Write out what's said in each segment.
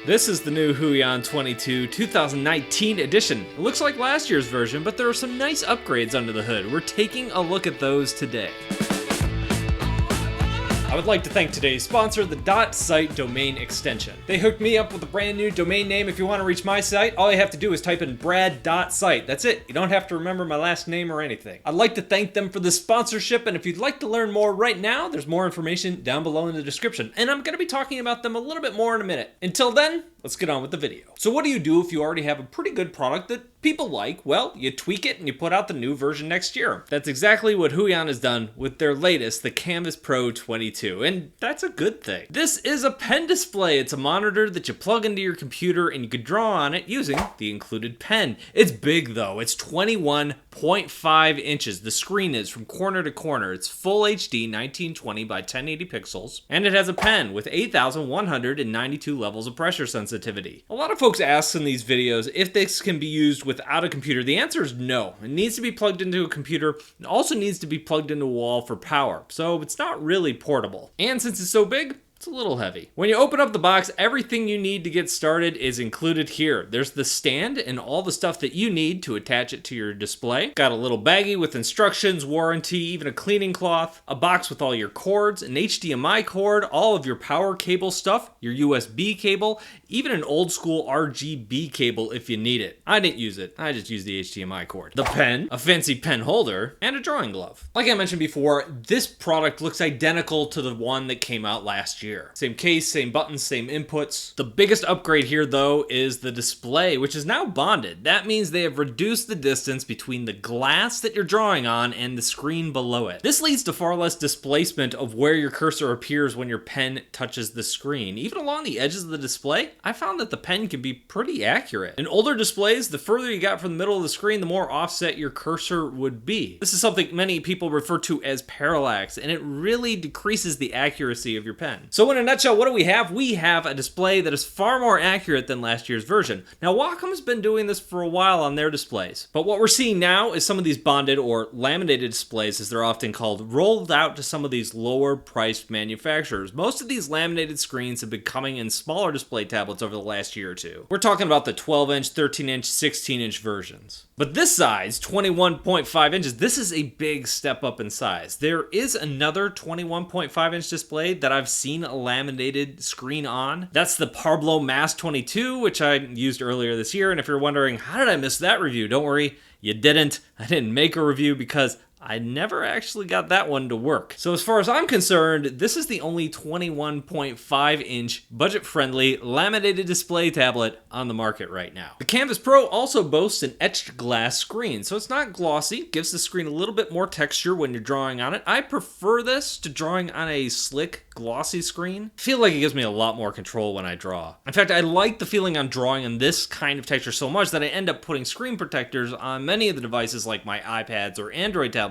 This is the new Huion 22 2019 edition. It looks like last year's version, but there are some nice upgrades under the hood. We're taking a look at those today. I would like to thank today's sponsor, the .site domain extension. They hooked me up with a brand new domain name. If you want to reach my site, all you have to do is type in brad.site. That's it. You don't have to remember my last name or anything. I'd like to thank them for the sponsorship, and if you'd like to learn more right now, there's more information down below in the description, and I'm going to be talking about them a little bit more in a minute. Until then, let's get on with the video. So what do you do if you already have a pretty good product that people like? Well, you tweak it and you put out the new version next year. That's exactly what Huion has done with their latest, the Kamvas Pro 22, and that's a good thing. This is a pen display. It's a monitor that you plug into your computer and you can draw on it using the included pen. It's big though. It's 21.5 inches. The screen is from corner to corner. It's full HD 1920 by 1080 pixels, and it has a pen with 8,192 levels of pressure sensitivity. A lot of folks ask in these videos if this can be used without a computer. The answer is no. It needs to be plugged into a computer. It also needs to be plugged into a wall for power, so it's not really portable. And since it's so big, it's a little heavy. When you open up the box, everything you need to get started is included here. There's the stand and all the stuff that you need to attach it to your display. Got a little baggie with instructions, warranty, even a cleaning cloth, a box with all your cords, an HDMI cord, all of your power cable stuff, your USB cable, even an old school RGB cable if you need it. I didn't use it. I just used the HDMI cord. The pen, a fancy pen holder, and a drawing glove. Like I mentioned before, this product looks identical to the one that came out last year. Same case, same buttons, same inputs. The biggest upgrade here though is the display, which is now bonded. That means they have reduced the distance between the glass that you're drawing on and the screen below it. This leads to far less displacement of where your cursor appears when your pen touches the screen. Even along the edges of the display, I found that the pen can be pretty accurate. In older displays, the further you got from the middle of the screen, the more offset your cursor would be. This is something many people refer to as parallax, and it really decreases the accuracy of your pen. So in a nutshell, what do we have? We have a display that is far more accurate than last year's version. Now, Wacom's been doing this for a while on their displays, but what we're seeing now is some of these bonded or laminated displays, as they're often called, rolled out to some of these lower priced manufacturers. Most of these laminated screens have been coming in smaller display tablets over the last year or two. We're talking about the 12-inch, 13-inch, 16-inch versions. But this size, 21.5 inches, this is a big step up in size. There is another 21.5-inch display that I've seen a laminated screen on. That's the Parblo Mass 22, which I used earlier this year. And if you're wondering, how did I miss that review? Don't worry, you didn't. I didn't make a review because I never actually got that one to work. So as far as I'm concerned, this is the only 21.5-inch budget-friendly laminated display tablet on the market right now. The Kamvas Pro also boasts an etched glass screen, so it's not glossy, gives the screen a little bit more texture when you're drawing on it. I prefer this to drawing on a slick, glossy screen. I feel like it gives me a lot more control when I draw. In fact, I like the feeling on drawing on this kind of texture so much that I end up putting screen protectors on many of the devices like my iPads or Android tablets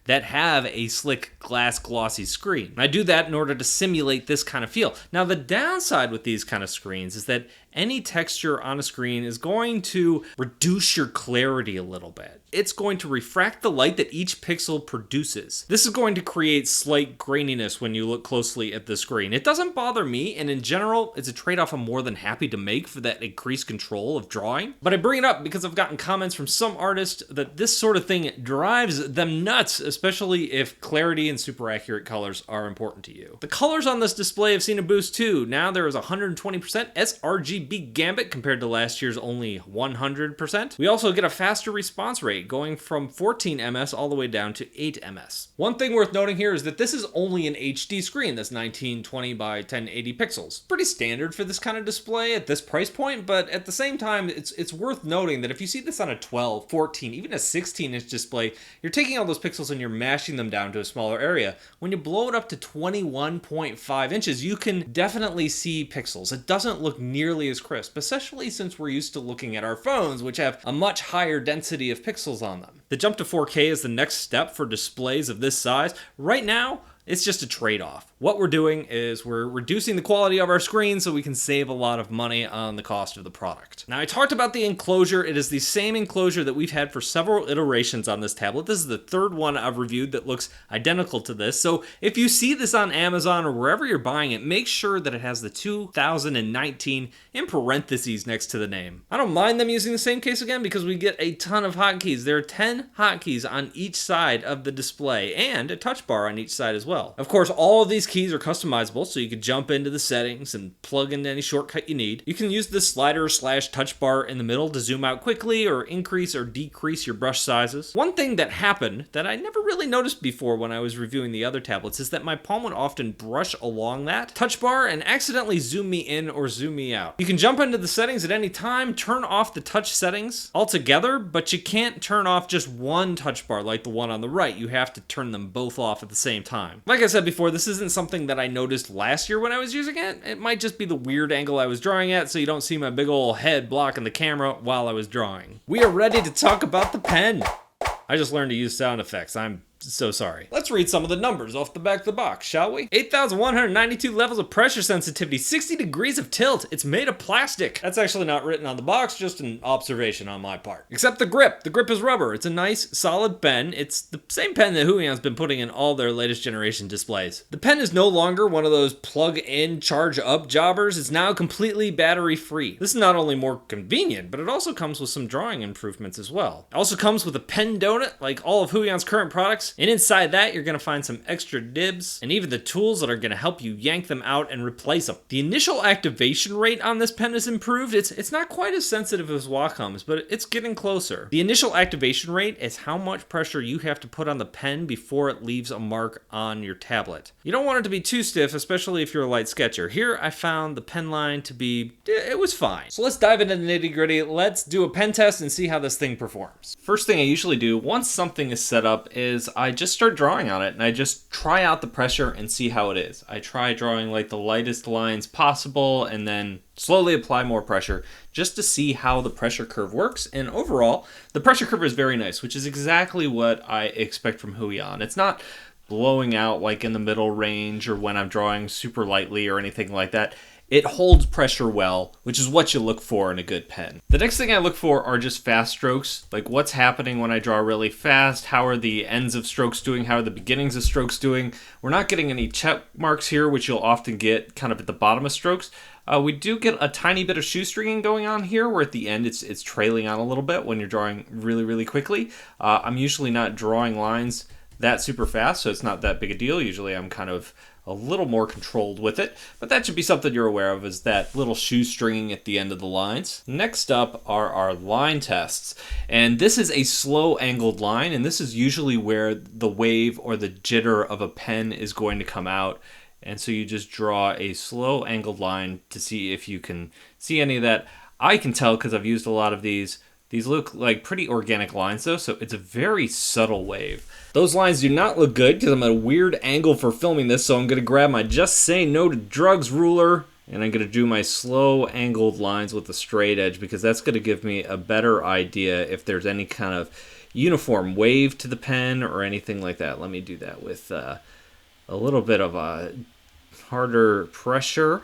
that have a slick glass glossy screen. I do that in order to simulate this kind of feel. Now, the downside with these kind of screens is that any texture on a screen is going to reduce your clarity a little bit. It's going to refract the light that each pixel produces. This is going to create slight graininess when you look closely at the screen. It doesn't bother me, and in general, it's a trade-off I'm more than happy to make for that increased control of drawing. But I bring it up because I've gotten comments from some artists that this sort of thing drives them nuts, especially if clarity and super accurate colors are important to you. The colors on this display have seen a boost too. Now there is 120% sRGB gambit compared to last year's only 100%. We also get a faster response rate, going from 14 ms all the way down to 8 ms. One thing worth noting here is that this is only an HD screen that's 1920 by 1080 pixels. Pretty standard for this kind of display at this price point, but at the same time, it's worth noting that if you see this on a 12, 14, even a 16-inch display, you're taking all those pixels and you're mashing them down to a smaller area. When you blow it up to 21.5 inches, you can definitely see pixels. It doesn't look nearly as crisp, especially since we're used to looking at our phones, which have a much higher density of pixels on them. The jump to 4K is the next step for displays of this size. Right now, It's just a trade-off. What we're doing is we're reducing the quality of our screen so we can save a lot of money on the cost of the product. Now, I talked about the enclosure. It is the same enclosure that we've had for several iterations on this tablet. This is the third one I've reviewed that looks identical to this. So if you see this on Amazon or wherever you're buying it, make sure that it has the 2019 in parentheses next to the name. I don't mind them using the same case again because we get a ton of hotkeys. There are 10 hotkeys on each side of the display and a touch bar on each side as well. Of course, all of these keys are customizable, so you can jump into the settings and plug in any shortcut you need. You can use the slider / touch bar in the middle to zoom out quickly or increase or decrease your brush sizes. One thing that happened that I never really noticed before when I was reviewing the other tablets is that my palm would often brush along that touch bar and accidentally zoom me in or zoom me out. You can jump into the settings at any time, turn off the touch settings altogether, but you can't turn off just one touch bar like the one on the right. You have to turn them both off at the same time. Like I said before, this isn't something that I noticed last year when I was using it. It might just be the weird angle I was drawing at, so you don't see my big ol' head blocking the camera while I was drawing. We are ready to talk about the pen. I just learned to use sound effects. I'm so sorry. Let's read some of the numbers off the back of the box, shall we? 8,192 levels of pressure sensitivity, 60 degrees of tilt. It's made of plastic. That's actually not written on the box, just an observation on my part. Except the grip. The grip is rubber. It's a nice, solid pen. It's the same pen that Huion's been putting in all their latest generation displays. The pen is no longer one of those plug-in, charge-up jobbers. It's now completely battery-free. This is not only more convenient, but it also comes with some drawing improvements as well. It also comes with a pen donut, like all of Huion's current products. And inside that, you're going to find some extra nibs and even the tools that are going to help you yank them out and replace them. The initial activation rate on this pen is improved. It's not quite as sensitive as Wacom's, but it's getting closer. The initial activation rate is how much pressure you have to put on the pen before it leaves a mark on your tablet. You don't want it to be too stiff, especially if you're a light sketcher. Here, I found the pen line to be, it was fine. So let's dive into the nitty-gritty. Let's do a pen test and see how this thing performs. First thing I usually do once something is set up is I just start drawing on it and I just try out the pressure and see how it is. I try drawing like the lightest lines possible and then slowly apply more pressure just to see how the pressure curve works. And overall, the pressure curve is very nice, which is exactly what I expect from Huion. It's not blowing out like in the middle range or when I'm drawing super lightly or anything like that. It holds pressure well, which is what you look for in a good pen. The next thing I look for are just fast strokes, like what's happening when I draw really fast, how are the ends of strokes doing, how are the beginnings of strokes doing. We're not getting any check marks here, which you'll often get kind of at the bottom of strokes. We do get a tiny bit of shoestringing going on here, where at the end it's trailing on a little bit when you're drawing really, really quickly. I'm usually not drawing lines that super fast, so it's not that big a deal. Usually I'm kind of a little more controlled with it, but that should be something you're aware of, is that little shoestringing at the end of the lines. Next up are our line tests, and this is a slow angled line, and this is usually where the wave or the jitter of a pen is going to come out, and so you just draw a slow angled line to see if you can see any of that. I can tell because I've used a lot of these. These look like pretty organic lines though, so it's a very subtle wave. Those lines do not look good because I'm at a weird angle for filming this, so I'm going to grab my Just Say No to Drugs ruler, and I'm going to do my slow angled lines with the straight edge, because that's going to give me a better idea if there's any kind of uniform wave to the pen or anything like that. Let me do that with a little bit of a harder pressure.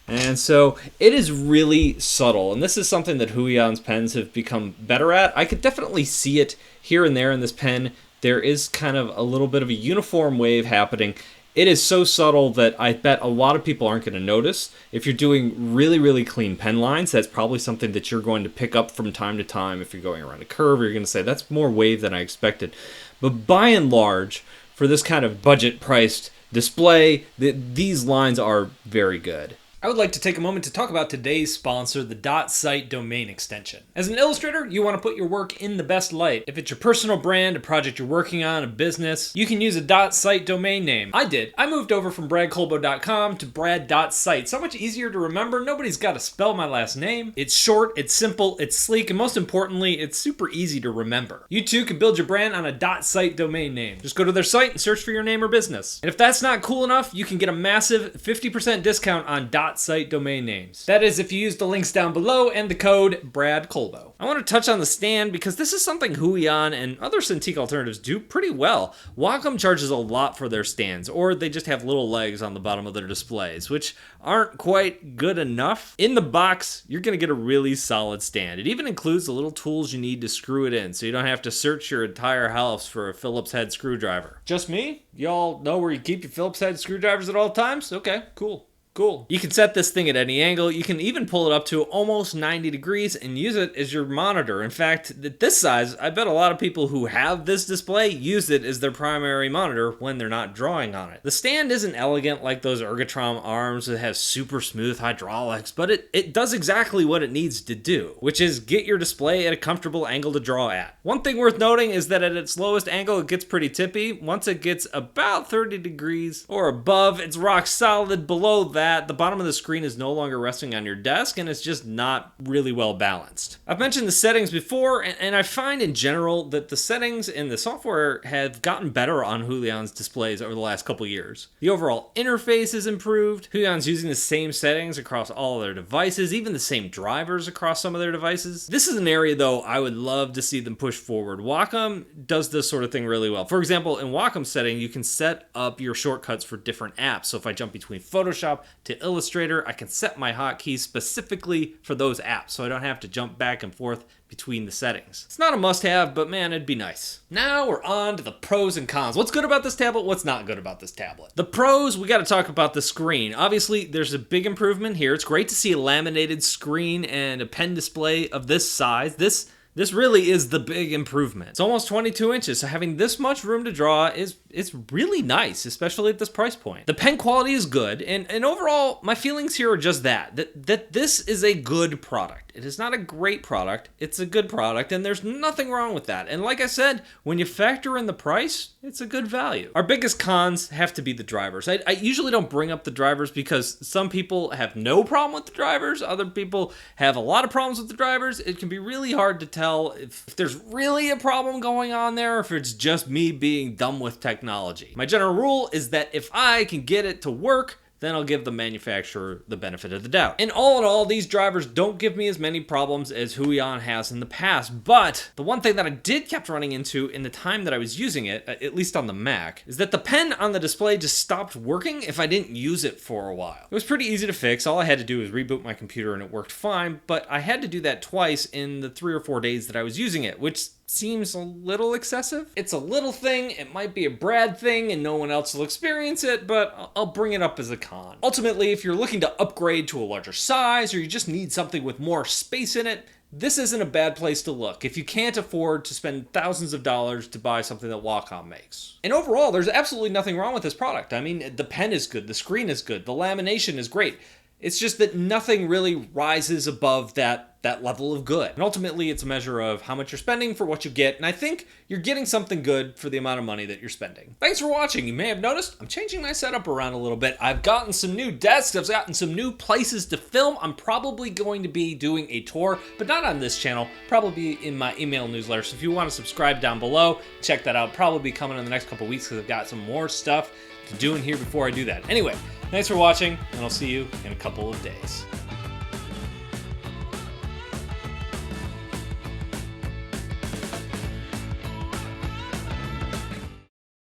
And so it is really subtle, and this is something that Huion's pens have become better at. I could definitely see it here and there in this pen. There is kind of a little bit of a uniform wave happening. It is so subtle that I bet a lot of people aren't going to notice. If you're doing really, really clean pen lines, that's probably something that you're going to pick up from time to time. If you're going around a curve, you're going to say, that's more wave than I expected. But by and large, for this kind of budget-priced display, these lines are very good. I would like to take a moment to talk about today's sponsor, the .site domain extension. As an illustrator, you want to put your work in the best light. If it's your personal brand, a project you're working on, a business, you can use a .site domain name. I did. I moved over from bradcolbo.com to brad.site. So much easier to remember. Nobody's got to spell my last name. It's short, it's simple, it's sleek, and most importantly, it's super easy to remember. You too can build your brand on a .site domain name. Just go to their site and search for your name or business. And if that's not cool enough, you can get a massive 50% discount on .site domain names. That is if you use the links down below and the code BradColbo. I want to touch on the stand because this is something Huion and other Cintiq alternatives do pretty well. Wacom charges a lot for their stands, or they just have little legs on the bottom of their displays, which aren't quite good enough. In the box, you're going to get a really solid stand. It even includes the little tools you need to screw it in, so you don't have to search your entire house for a Phillips head screwdriver. Just me? Y'all know where you keep your Phillips head screwdrivers at all times? Okay, cool. Cool. You can set this thing at any angle. You can even pull it up to almost 90 degrees and use it as your monitor. In fact, at this size, I bet a lot of people who have this display use it as their primary monitor when they're not drawing on it. The stand isn't elegant like those Ergotron arms that have super smooth hydraulics, but it does exactly what it needs to do, which is get your display at a comfortable angle to draw at. One thing worth noting is that at its lowest angle, it gets pretty tippy. Once it gets about 30 degrees or above, it's rock solid. Below that, the bottom of the screen is no longer resting on your desk, and it's just not really well balanced. I've mentioned the settings before, and I find in general that the settings in the software have gotten better on Huion's displays over the last couple years. The overall interface is improved. Huion's using the same settings across all their devices, even the same drivers across some of their devices. This is an area, though, I would love to see them push forward. Wacom does this sort of thing really well. For example, in Wacom's setting, you can set up your shortcuts for different apps. So if I jump between Photoshop to Illustrator, I can set my hotkeys specifically for those apps, so I don't have to jump back and forth between the settings. It's not a must-have, but man, it'd be nice. Now we're on to the pros and cons. What's good about this tablet? What's not good about this tablet? The pros, we got to talk about the screen. Obviously, there's a big improvement here. It's great to see a laminated screen and a pen display of this size. This really is the big improvement. It's almost 22 inches, so having this much room to draw it's really nice, especially at this price point. The pen quality is good, and overall, my feelings here are just that this is a good product. It is not a great product, it's a good product, and there's nothing wrong with that. And like I said, when you factor in the price, it's a good value. Our biggest cons have to be the drivers. I usually don't bring up the drivers because some people have no problem with the drivers, other people have a lot of problems with the drivers. It can be really hard to tell if there's really a problem going on there or if it's just me being dumb with technology. My general rule is that if I can get it to work, then I'll give the manufacturer the benefit of the doubt. And all in all, these drivers don't give me as many problems as Huion has in the past, but the one thing that I did kept running into in the time that I was using it, at least on the Mac, is that the pen on the display just stopped working if I didn't use it for a while. It was pretty easy to fix. All I had to do was reboot my computer and it worked fine, but I had to do that twice in the 3 or 4 days that I was using it, which seems a little excessive. It's a little thing, it might be a Brad thing and no one else will experience it, but I'll bring it up as a con. Ultimately, if you're looking to upgrade to a larger size or you just need something with more space in it, this isn't a bad place to look if you can't afford to spend thousands of dollars to buy something that Wacom makes. And overall, there's absolutely nothing wrong with this product. I mean, the pen is good, the screen is good, the lamination is great. It's just that nothing really rises above that level of good. And ultimately, it's a measure of how much you're spending for what you get, and I think you're getting something good for the amount of money that you're spending. Thanks for watching. You may have noticed I'm changing my setup around a little bit. I've gotten some new desks, I've gotten some new places to film. I'm probably going to be doing a tour, but not on this channel, probably in my email newsletter. So if you want to subscribe down below, check that out. Probably be coming in the next couple weeks because I've got some more stuff to do in here before I do that. Anyway, thanks for watching, and I'll see you in a couple of days.